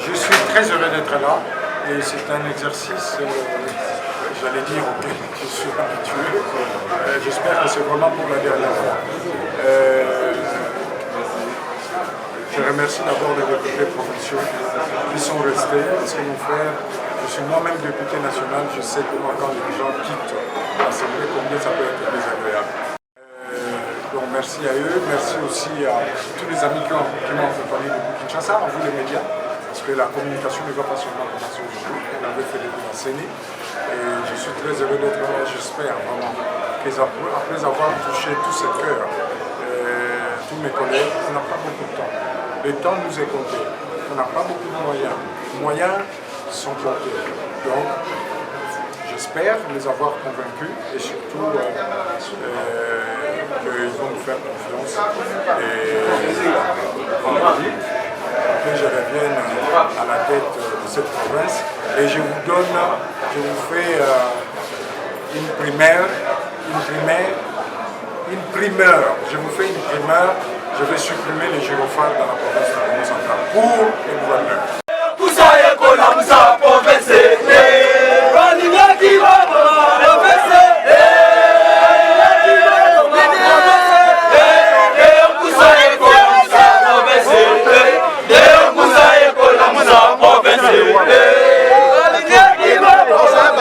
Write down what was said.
Je suis très heureux d'être là et c'est un exercice, j'allais dire, auquel je suis habitué. J'espère que c'est vraiment pour la dernière fois. Je remercie d'abord les députés provinciaux qui sont restés, parce que mon frère, je suis moi-même député national, je sais que moi, quand les gens quittent l'Assemblée, combien ça peut être désagréable. Donc merci à eux, merci aussi à tous les amis qui m'ont accompagné depuis Kinshasa, à vous les médias, parce que la communication ne va pas seulement commencer aujourd'hui, on avait fait depuis la CENI, et je suis très heureux d'être là, j'espère vraiment qu'après avoir touché tous ces cœurs, tous mes collègues, on n'a pas beaucoup de temps. Le temps nous est compté, on n'a pas beaucoup de moyens. Les moyens sont comptés. Donc, j'espère les avoir convaincus et surtout qu'ils vont nous faire confiance. Et que je revienne à la tête de cette province. Et je vous fais une primeur. Je vous fais une primeur. Je vais supprimer les gyrophares dans la province de Congo centrale pour les gouverneurs.